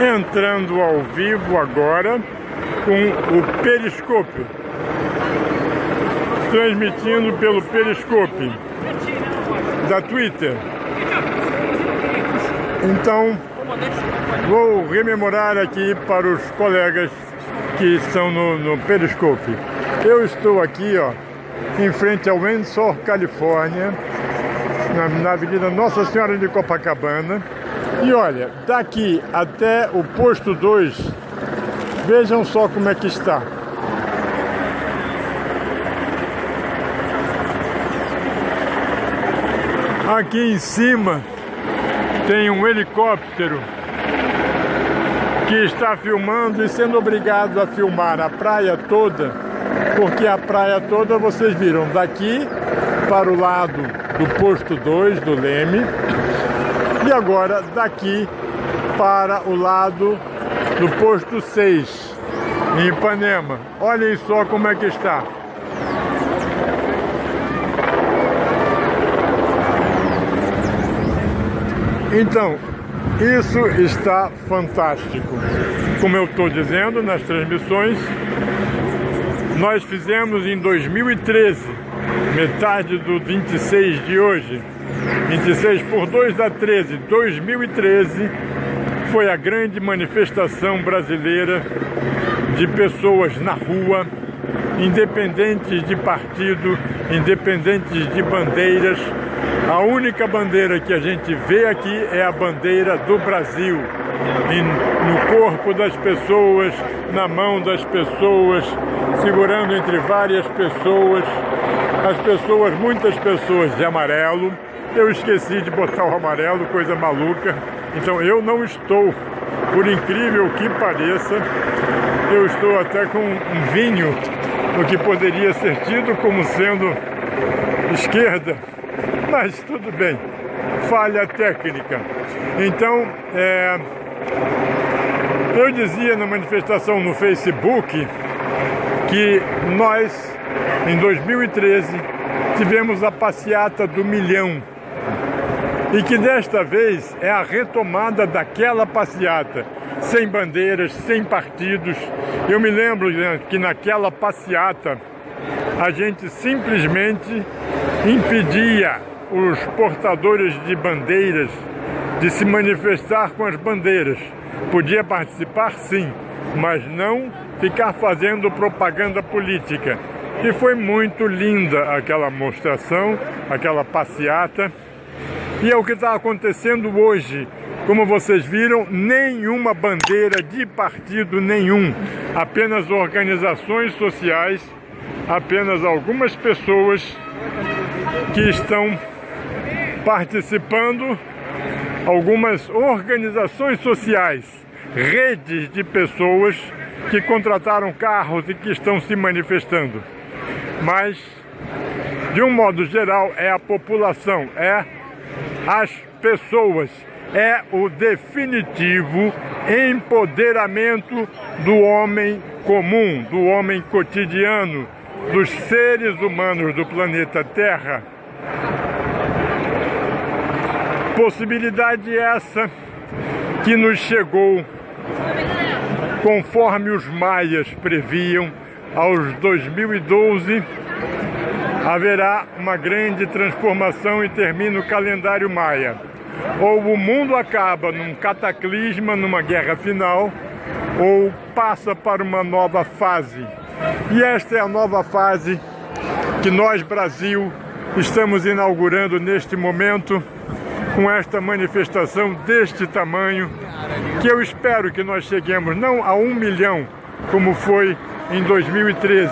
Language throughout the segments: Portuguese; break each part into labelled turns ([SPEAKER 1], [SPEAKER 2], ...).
[SPEAKER 1] entrando ao vivo agora com o Periscope, transmitindo pelo Periscope da Twitter. Então, vou rememorar aqui para os colegas que estão no Periscope. Eu estou aqui, ó, em frente ao Windsor, Califórnia, na Avenida Nossa Senhora de Copacabana. E olha, daqui até o posto 2, vejam só como é que está. Aqui em cima tem um helicóptero que está filmando e sendo obrigado a filmar a praia toda, porque a praia toda vocês viram daqui para o lado do posto 2 do Leme e agora daqui para o lado do posto 6 em Ipanema. Olhem só como é que está. Então, isso está fantástico. Como eu estou dizendo nas transmissões, nós fizemos em 2013, metade do 26 de hoje, 26 por 2 dá 13, 2013 foi a grande manifestação brasileira de pessoas na rua, independentes de partido, independentes de bandeiras. A única bandeira que a gente vê aqui é a bandeira do Brasil, no corpo das pessoas, na mão das pessoas, segurando entre várias pessoas, muitas pessoas de amarelo. Eu esqueci de botar o amarelo, coisa maluca. Então eu não estou, por incrível que pareça, eu estou até com um vinho, o que poderia ser tido como sendo esquerda. Mas tudo bem, falha técnica. Então, eu dizia na manifestação no Facebook que nós, em 2013, tivemos a passeata do 1 milhão e que desta vez é a retomada daquela passeata, sem bandeiras, sem partidos. Eu me lembro que naquela passeata a gente simplesmente impedia os portadores de bandeiras de se manifestar com as bandeiras. Podia participar sim, mas não ficar fazendo propaganda política. E foi muito linda aquela mostração, aquela passeata. E é o que está acontecendo hoje. Como vocês viram, nenhuma bandeira de partido nenhum, apenas organizações sociais, apenas algumas pessoas que estão participando, algumas organizações sociais, redes de pessoas que contrataram carros e que estão se manifestando. Mas, de um modo geral, é a população, é as pessoas, é o definitivo empoderamento do homem comum, do homem cotidiano, dos seres humanos do planeta Terra. Possibilidade essa que nos chegou, conforme os maias previam, aos 2012 haverá uma grande transformação e termina o calendário maia. Ou o mundo acaba num cataclisma, numa guerra final, ou passa para uma nova fase. E esta é a nova fase que nós, Brasil, estamos inaugurando neste momento, com esta manifestação deste tamanho, que eu espero que nós cheguemos não a 1 milhão, como foi em 2013,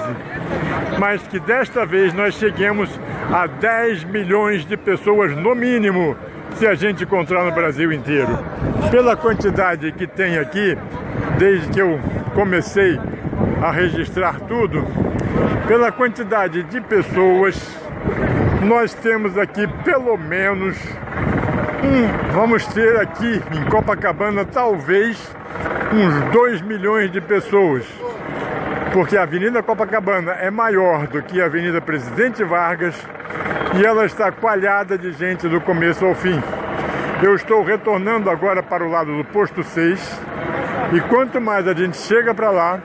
[SPEAKER 1] mas que desta vez nós cheguemos a 10 milhões de pessoas no mínimo, se a gente encontrar no Brasil inteiro. Pela quantidade que tem aqui, desde que eu comecei a registrar tudo, pela quantidade de pessoas, nós temos aqui pelo menos vamos ter aqui em Copacabana talvez uns 2 milhões de pessoas, porque a Avenida Copacabana é maior do que a Avenida Presidente Vargas e ela está coalhada de gente do começo ao fim. Eu estou retornando agora para o lado do posto 6 E quanto mais a gente chega para lá,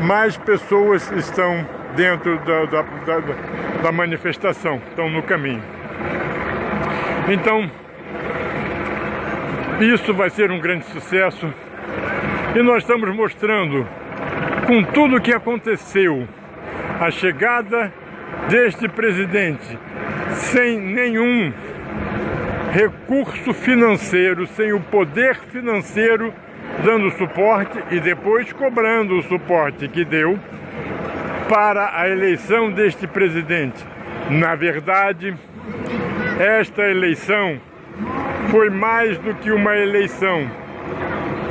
[SPEAKER 1] mais pessoas estão dentro da manifestação, estão no caminho. Então, isso vai ser um grande sucesso e nós estamos mostrando, com tudo o que aconteceu, a chegada deste presidente sem nenhum recurso financeiro, sem o poder financeiro dando suporte e depois cobrando o suporte que deu para a eleição deste presidente. Na verdade, esta eleição foi mais do que uma eleição,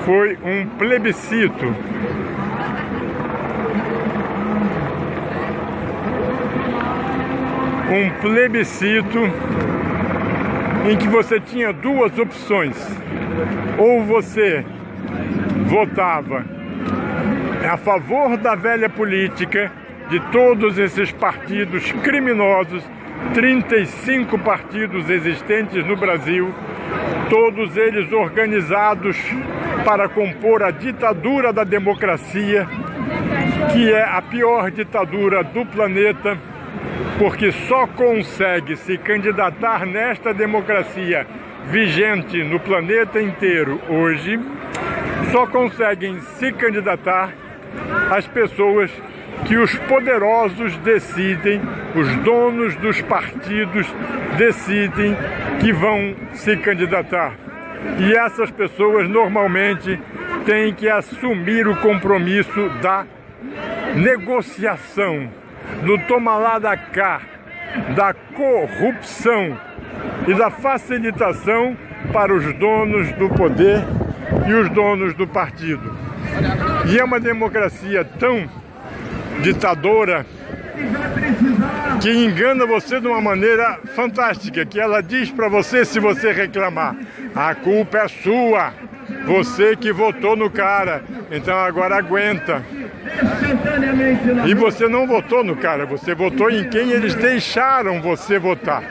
[SPEAKER 1] foi um plebiscito. Um plebiscito em que você tinha duas opções: ou você votava a favor da velha política de todos esses partidos criminosos, 35 partidos existentes no Brasil, todos eles organizados para compor a ditadura da democracia, que é a pior ditadura do planeta, porque só consegue se candidatar nesta democracia vigente no planeta inteiro hoje, só conseguem se candidatar as pessoas que os poderosos decidem, os donos dos partidos decidem que vão se candidatar. E essas pessoas normalmente têm que assumir o compromisso da negociação, do toma lá da cá, da corrupção e da facilitação para os donos do poder e os donos do partido. E é uma democracia tão ditadora que engana você de uma maneira fantástica, que ela diz para você, se você reclamar: a culpa é sua, você que votou no cara, então agora aguenta. E você não votou no cara, você votou em quem eles deixaram você votar.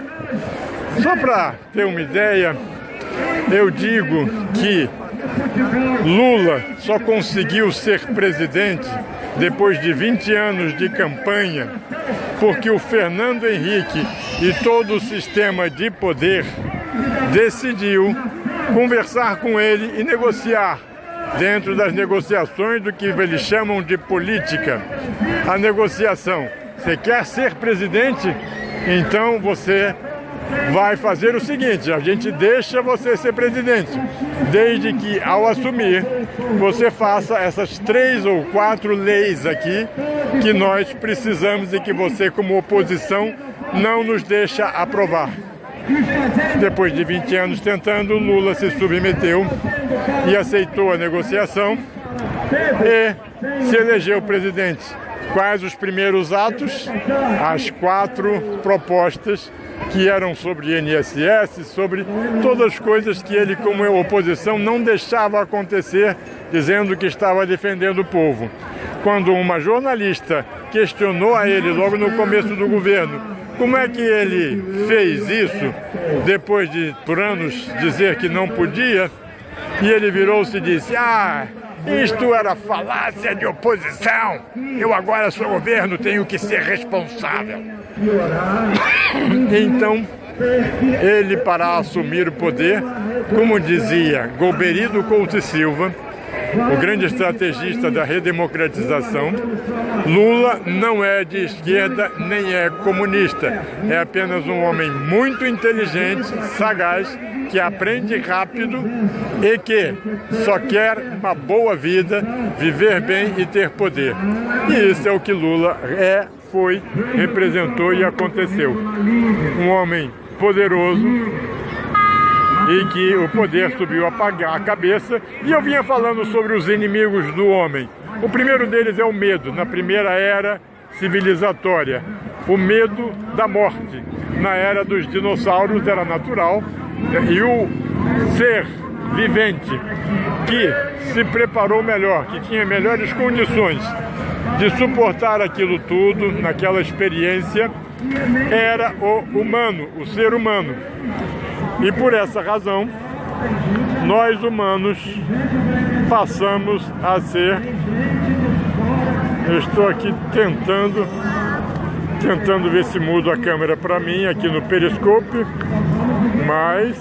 [SPEAKER 1] Só para ter uma ideia, eu digo que Lula só conseguiu ser presidente depois de 20 anos de campanha, porque o Fernando Henrique e todo o sistema de poder decidiu conversar com ele e negociar. Dentro das negociações do que eles chamam de política, a negociação. Você quer ser presidente? Então você vai fazer o seguinte: a gente deixa você ser presidente, desde que ao assumir você faça essas 3 ou 4 leis aqui que nós precisamos e que você, como oposição, não nos deixa aprovar. Depois de 20 anos tentando, Lula se submeteu e aceitou a negociação e se elegeu presidente. Quais os primeiros atos? As 4 propostas que eram sobre INSS, sobre todas as coisas que ele, como oposição, não deixava acontecer, dizendo que estava defendendo o povo. Quando uma jornalista questionou a ele, logo no começo do governo, como é que ele fez isso, depois de, por anos, dizer que não podia, e ele virou-se e disse: ah, isto era falácia de oposição, eu agora sou governo, tenho que ser responsável. Então, ele, para assumir o poder, como dizia Golbery Couto e Silva, o grande estrategista da redemocratização, Lula não é de esquerda nem é comunista. É apenas um homem muito inteligente, sagaz, que aprende rápido e que só quer uma boa vida, viver bem e ter poder. E isso é o que Lula foi, representou e aconteceu. Um homem poderoso, e que o poder subiu a cabeça. E eu vinha falando sobre os inimigos do homem. O primeiro deles é o medo, na primeira era civilizatória. O medo da morte. Na era dos dinossauros era natural. E o ser vivente que se preparou melhor, que tinha melhores condições de suportar aquilo tudo, naquela experiência, era o humano, o ser humano. E por essa razão, nós humanos passamos a ser... Eu estou aqui tentando ver se mudo a câmera para mim aqui no Periscope, mas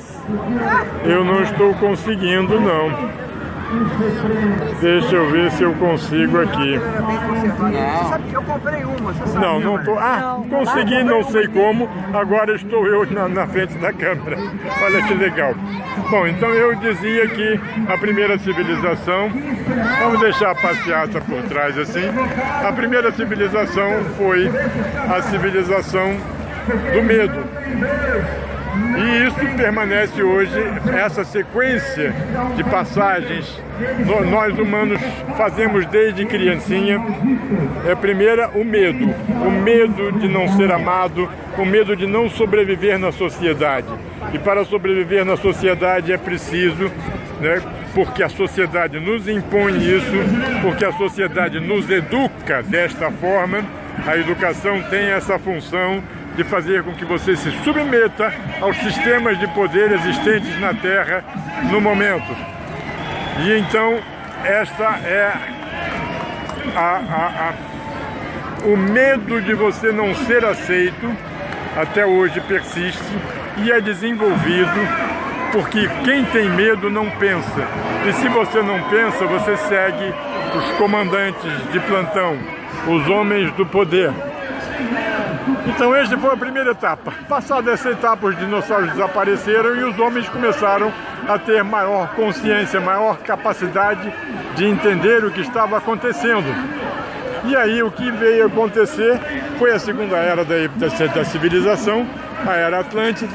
[SPEAKER 1] eu não estou conseguindo não. Deixa eu ver se eu consigo aqui.
[SPEAKER 2] Você sabe que eu comprei uma, você sabe?
[SPEAKER 1] Não tô. Ah, consegui, não sei como. Agora estou eu na frente da câmera. Olha que legal. Bom, então eu dizia que a primeira civilização, vamos deixar a passeata por trás assim. A primeira civilização foi a civilização do medo. E isso permanece hoje, essa sequência de passagens, nós humanos fazemos desde criancinha. É a primeira, o medo de não ser amado, o medo de não sobreviver na sociedade. E para sobreviver na sociedade é preciso, né, porque a sociedade nos impõe isso, porque a sociedade nos educa desta forma. A educação tem essa função de fazer com que você se submeta aos sistemas de poder existentes na Terra no momento. E então, esta é o medo de você não ser aceito, até hoje persiste e é desenvolvido, porque quem tem medo não pensa. E se você não pensa, você segue os comandantes de plantão, os homens do poder. Então esta foi a primeira etapa. Passada essa etapa, os dinossauros desapareceram e os homens começaram a ter maior consciência, maior capacidade de entender o que estava acontecendo. E aí o que veio acontecer foi a segunda era da civilização, a Era Atlântida,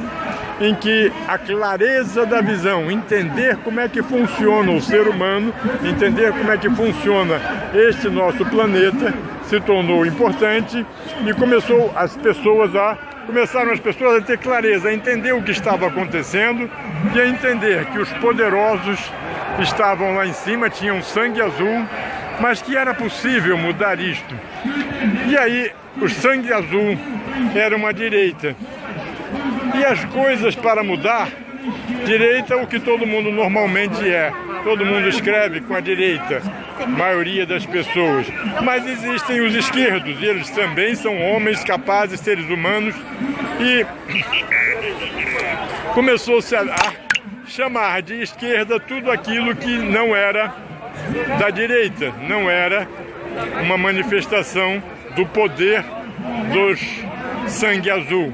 [SPEAKER 1] em que a clareza da visão, entender como é que funciona o ser humano, entender como é que funciona este nosso planeta, se tornou importante e começaram as pessoas a ter clareza, a entender o que estava acontecendo e a entender que os poderosos estavam lá em cima, tinham sangue azul, mas que era possível mudar isto. E aí, o sangue azul era uma direita. E as coisas para mudar, direita é o que todo mundo normalmente é. Todo mundo escreve com a direita, a maioria das pessoas. Mas existem os esquerdos, e eles também são homens capazes, seres humanos. E começou-se a chamar de esquerda tudo aquilo que não era da direita, não era uma manifestação do poder dos sangue azul.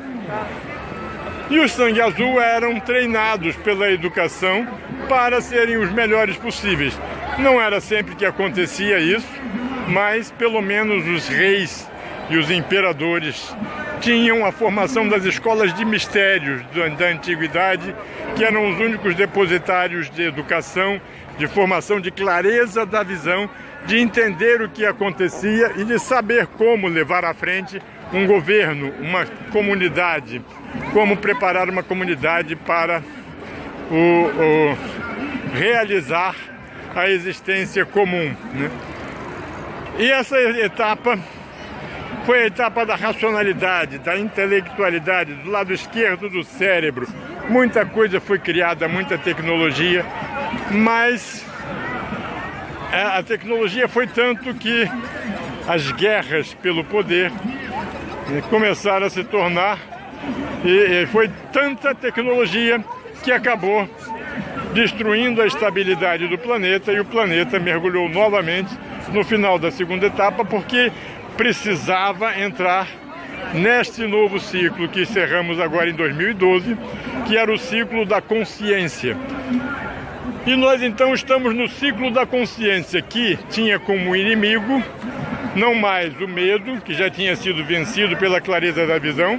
[SPEAKER 1] E os sangue azul eram treinados pela educação para serem os melhores possíveis. Não era sempre que acontecia isso, mas pelo menos os reis e os imperadores tinham a formação das escolas de mistérios da antiguidade, que eram os únicos depositários de educação, de formação de clareza da visão, de entender o que acontecia e de saber como levar à frente um governo, uma comunidade, como preparar uma comunidade para realizar a existência comum, né? E essa etapa foi a etapa da racionalidade, da intelectualidade, do lado esquerdo do cérebro. Muita coisa foi criada, muita tecnologia, mas a tecnologia foi tanto que as guerras pelo poder começaram a se tornar, e foi tanta tecnologia que acabou destruindo a estabilidade do planeta, e o planeta mergulhou novamente no final da segunda etapa, porque precisava entrar neste novo ciclo que encerramos agora em 2012, que era o ciclo da consciência. E nós então estamos no ciclo da consciência, que tinha como inimigo não mais o medo, que já tinha sido vencido pela clareza da visão,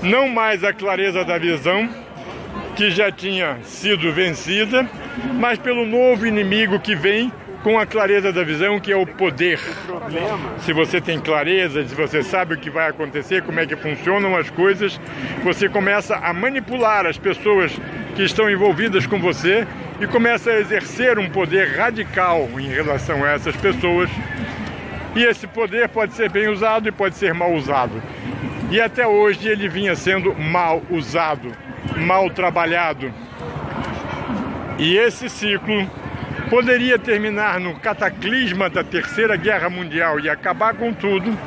[SPEAKER 1] não mais a clareza da visão, que já tinha sido vencida, mas pelo novo inimigo que vem com a clareza da visão, que é o poder. Se você tem clareza, se você sabe o que vai acontecer, como é que funcionam as coisas, você começa a manipular as pessoas que estão envolvidas com você e começa a exercer um poder radical em relação a essas pessoas. E esse poder pode ser bem usado e pode ser mal usado. E até hoje ele vinha sendo mal usado, mal trabalhado. E esse ciclo poderia terminar no cataclisma da Terceira Guerra Mundial e acabar com tudo,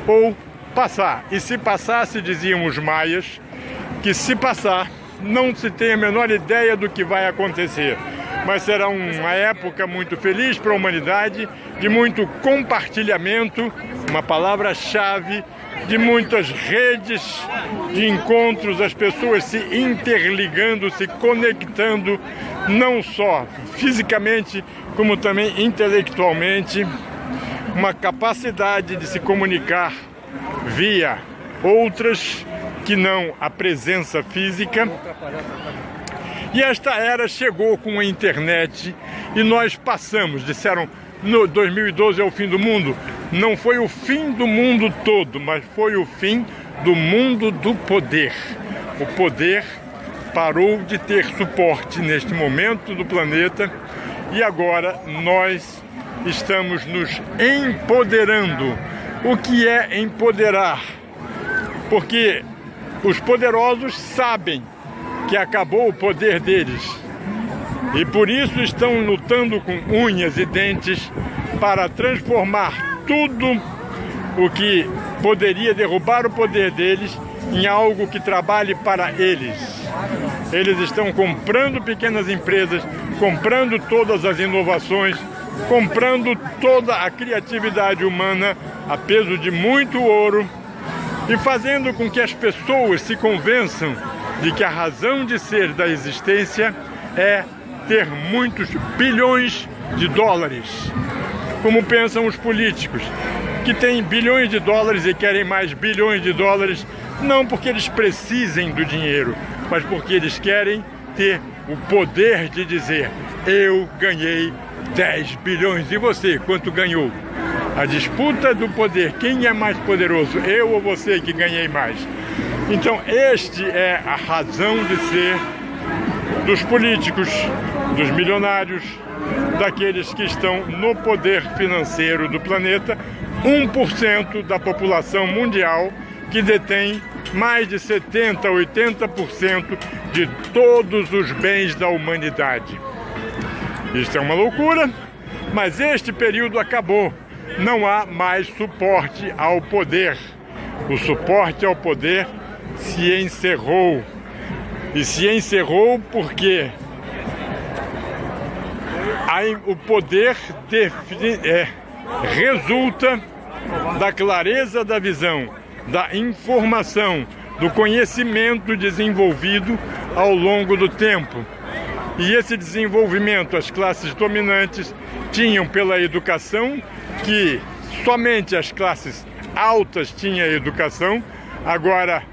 [SPEAKER 1] ou passar. E se passasse, diziam os maias, que se passar, não se tem a menor ideia do que vai acontecer. Mas será uma época muito feliz para a humanidade, de muito compartilhamento, uma palavra-chave, de muitas redes de encontros, as pessoas se interligando, se conectando, não só fisicamente, como também intelectualmente, uma capacidade de se comunicar via outras que não a presença física. E esta era chegou com a internet e nós passamos, disseram, no 2012 é o fim do mundo. Não foi o fim do mundo todo, mas foi o fim do mundo do poder. O poder parou de ter suporte neste momento do planeta e agora nós estamos nos empoderando. O que é empoderar? Porque os poderosos sabem que acabou o poder deles e por isso estão lutando com unhas e dentes para transformar tudo o que poderia derrubar o poder deles em algo que trabalhe para eles. Eles estão comprando pequenas empresas, comprando todas as inovações, comprando toda a criatividade humana a peso de muito ouro e fazendo com que as pessoas se convençam de que a razão de ser da existência é ter muitos bilhões de dólares. Como pensam os políticos, que têm bilhões de dólares e querem mais bilhões de dólares, não porque eles precisem do dinheiro, mas porque eles querem ter o poder de dizer: eu ganhei 10 bilhões, e você, quanto ganhou? A disputa do poder, quem é mais poderoso, eu ou você que ganhei mais? Então, este é a razão de ser dos políticos, dos milionários, daqueles que estão no poder financeiro do planeta, 1% da população mundial que detém mais de 70%, 80% de todos os bens da humanidade. Isto é uma loucura, mas este período acabou. Não há mais suporte ao poder. O suporte ao poder se encerrou. E se encerrou porque o poder resulta da clareza da visão, da informação, do conhecimento desenvolvido ao longo do tempo. E esse desenvolvimento as classes dominantes tinham pela educação, que somente as classes altas tinham educação. Agora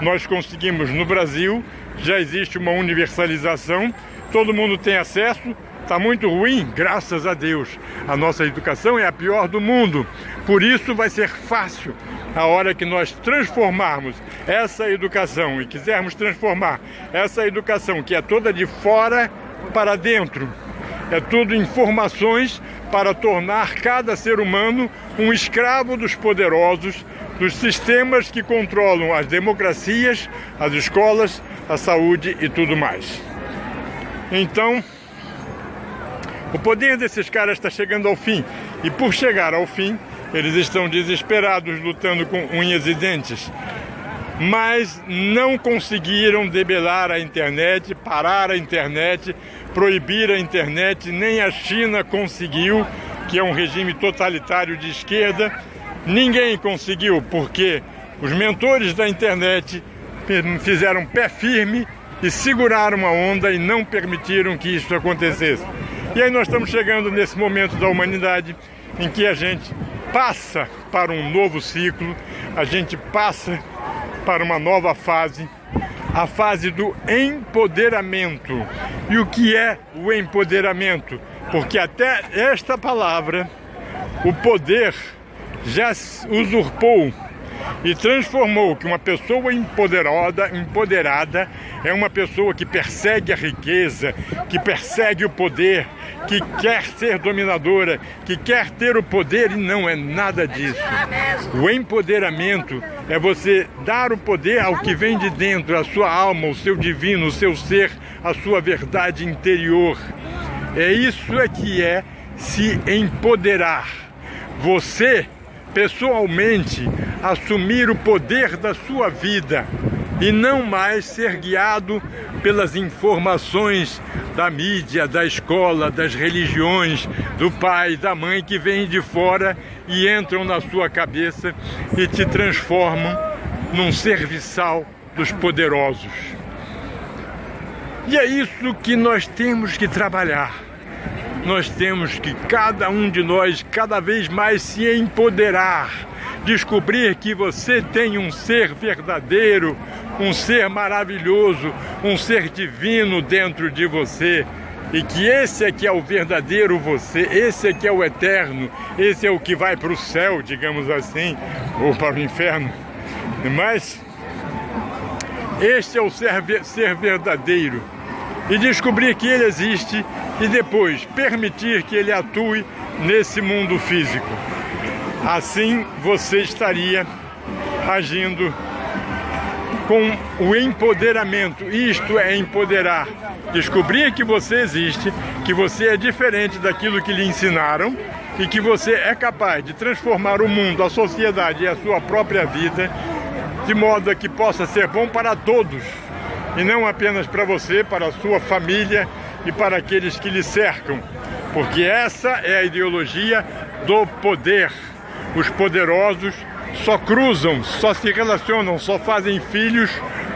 [SPEAKER 1] nós conseguimos no Brasil, já existe uma universalização, todo mundo tem acesso. Está muito ruim, graças a Deus. A nossa educação é a pior do mundo. Por isso vai ser fácil a hora que nós transformarmos essa educação e quisermos transformar essa educação, que é toda de fora para dentro. É tudo informações para tornar cada ser humano um escravo dos poderosos, dos sistemas que controlam as democracias, as escolas, a saúde e tudo mais. Então, o poder desses caras está chegando ao fim. E por chegar ao fim, eles estão desesperados, lutando com unhas e dentes. Mas não conseguiram debelar a internet, parar a internet, proibir a internet. Nem a China conseguiu, que é um regime totalitário de esquerda. Ninguém conseguiu, porque os mentores da internet fizeram pé firme e seguraram a onda e não permitiram que isso acontecesse. E aí nós estamos chegando nesse momento da humanidade em que a gente passa para um novo ciclo, a gente passa para uma nova fase, a fase do empoderamento. E o que é o empoderamento? Porque até esta palavra, o poder já usurpou e transformou que uma pessoa empoderada é uma pessoa que persegue a riqueza, que persegue o poder, que quer ser dominadora, que quer ter o poder, e não é nada disso. O empoderamento é você dar o poder ao que vem de dentro, a sua alma, o seu divino, o seu ser, a sua verdade interior. Isso é que é se empoderar. Você, pessoalmente, assumir o poder da sua vida e não mais ser guiado pelas informações da mídia, da escola, das religiões, do pai, da mãe que vêm de fora e entram na sua cabeça e te transformam num serviçal dos poderosos. E é isso que nós temos que trabalhar. Nós temos que, cada um de nós, cada vez mais se empoderar, descobrir que você tem um ser verdadeiro, um ser maravilhoso, um ser divino dentro de você, e que esse é que é o verdadeiro você, esse é que é o eterno, esse é o que vai para o céu, digamos assim, ou para o inferno. Mas este é o ser verdadeiro, e descobrir que ele existe e depois permitir que ele atue nesse mundo físico. Assim você estaria agindo com o empoderamento. Isto é empoderar. Descobrir que você existe, que você é diferente daquilo que lhe ensinaram e que você é capaz de transformar o mundo, a sociedade e a sua própria vida de modo que possa ser bom para todos e não apenas para você, para a sua família e para aqueles que lhe cercam, porque essa é a ideologia do poder. Os poderosos só cruzam, só se relacionam, só fazem filhos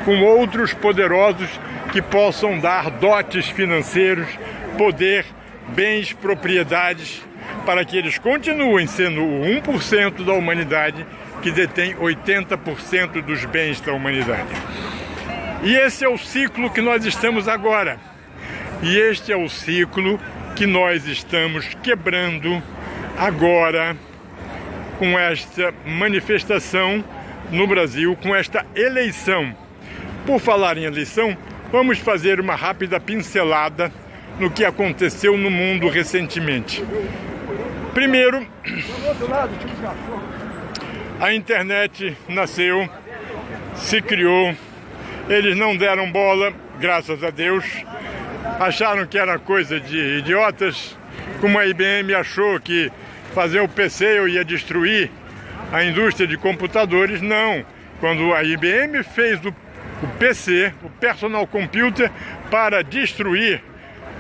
[SPEAKER 1] com outros poderosos que possam dar dotes financeiros, poder, bens, propriedades, para que eles continuem sendo o 1% da humanidade que detém 80% dos bens da humanidade. E esse é o ciclo que nós estamos agora. E este é o ciclo que nós estamos quebrando agora com esta manifestação no Brasil, com esta eleição. Por falar em eleição, vamos fazer uma rápida pincelada no que aconteceu no mundo recentemente. Primeiro, a internet nasceu, se criou, eles não deram bola, graças a Deus, acharam que era coisa de idiotas, como a IBM achou que fazer o PC ia destruir a indústria de computadores. Não, quando a IBM fez o PC, o Personal Computer, para destruir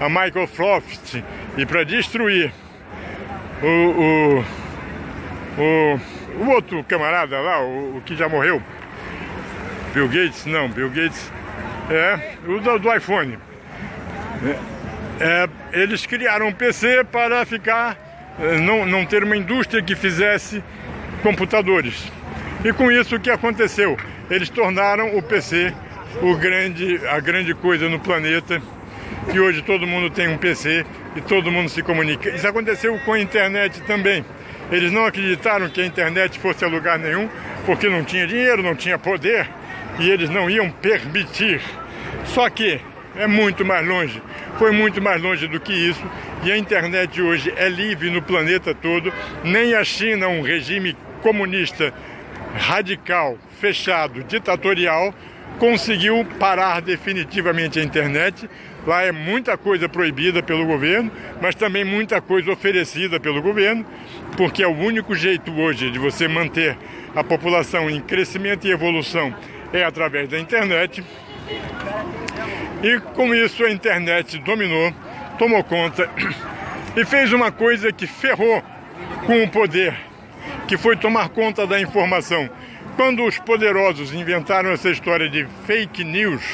[SPEAKER 1] a Microsoft e para destruir o outro camarada lá, o que já morreu, Bill Gates, não, Bill Gates o do iPhone. Eles criaram um PC para ficar, não ter uma indústria que fizesse computadores. E com isso o que aconteceu? Eles tornaram o PC a grande coisa no planeta, e hoje todo mundo tem um PC e todo mundo se comunica. Isso aconteceu com a internet também. Eles não acreditaram que a internet fosse a lugar nenhum, porque não tinha dinheiro, não tinha poder, e eles não iam permitir. Só que é muito mais longe, foi muito mais longe do que isso, e a internet hoje é livre no planeta todo. Nem a China, um regime comunista radical, fechado, ditatorial, conseguiu parar definitivamente a internet. Lá é muita coisa proibida pelo governo, mas também muita coisa oferecida pelo governo, porque é o único jeito hoje de você manter a população em crescimento e evolução é através da internet. E com isso a internet dominou, tomou conta e fez uma coisa que ferrou com o poder, que foi tomar conta da informação. Quando os poderosos inventaram essa história de fake news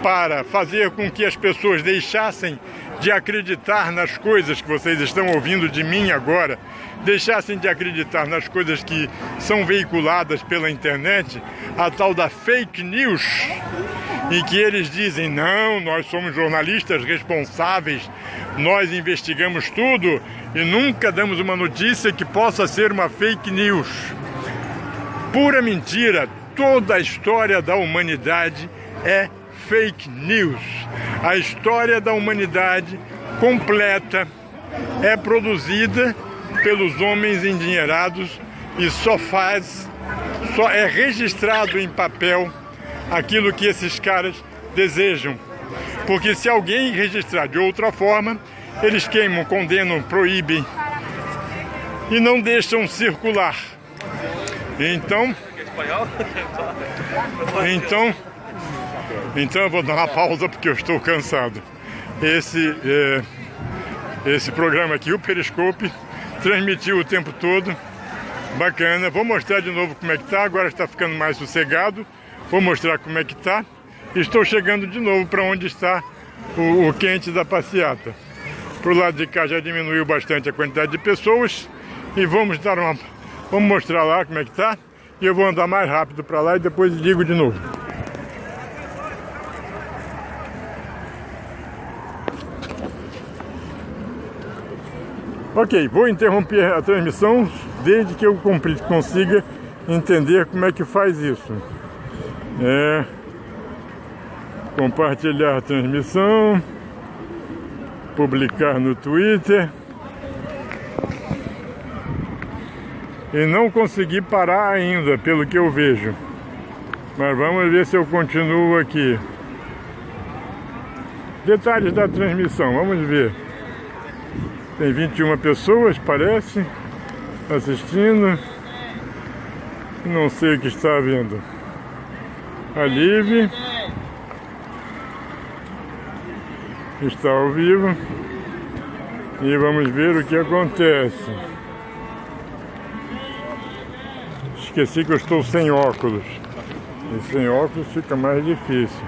[SPEAKER 1] para fazer com que as pessoas deixassem de acreditar nas coisas que vocês estão ouvindo de mim agora, deixassem de acreditar nas coisas que são veiculadas pela internet, a tal da fake news, em que eles dizem: não, nós somos jornalistas responsáveis, nós investigamos tudo e nunca damos uma notícia que possa ser uma fake news. Pura mentira. Toda a história da humanidade é fake news. A história da humanidade completa é produzida pelos homens endinheirados e só é registrado em papel aquilo que esses caras desejam. Porque se alguém registrar de outra forma, eles queimam, condenam, proíbem e não deixam circular. Então eu vou dar uma pausa porque eu estou cansado. Esse programa aqui, o Periscope, transmitiu o tempo todo. Bacana. Vou mostrar de novo como é que tá. Agora está ficando mais sossegado. Vou mostrar como é que tá. Estou chegando de novo para onde está o quente da passeata. Pro lado de cá já diminuiu bastante a quantidade de pessoas. E vamos mostrar lá como é que tá. E eu vou andar mais rápido para lá e depois ligo de novo. Ok, vou interromper a transmissão desde que eu consiga entender como é que faz isso. Compartilhar a transmissão, publicar no Twitter. E não consegui parar ainda, pelo que eu vejo. Mas vamos ver se eu continuo aqui. Detalhes da transmissão, vamos ver. Tem 21 pessoas, parece, assistindo. Não sei o que está vendo. A Live está ao vivo. E vamos ver o que acontece. Esqueci que eu estou sem óculos. E sem óculos fica mais difícil.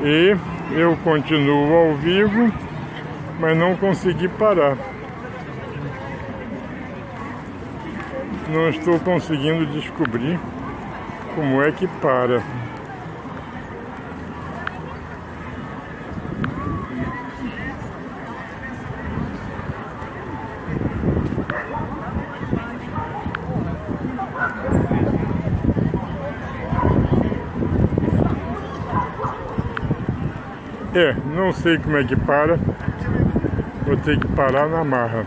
[SPEAKER 1] E eu continuo ao vivo, mas não consegui parar. Não estou conseguindo descobrir como é que para. Não sei como é que para. Vou ter que parar na marra.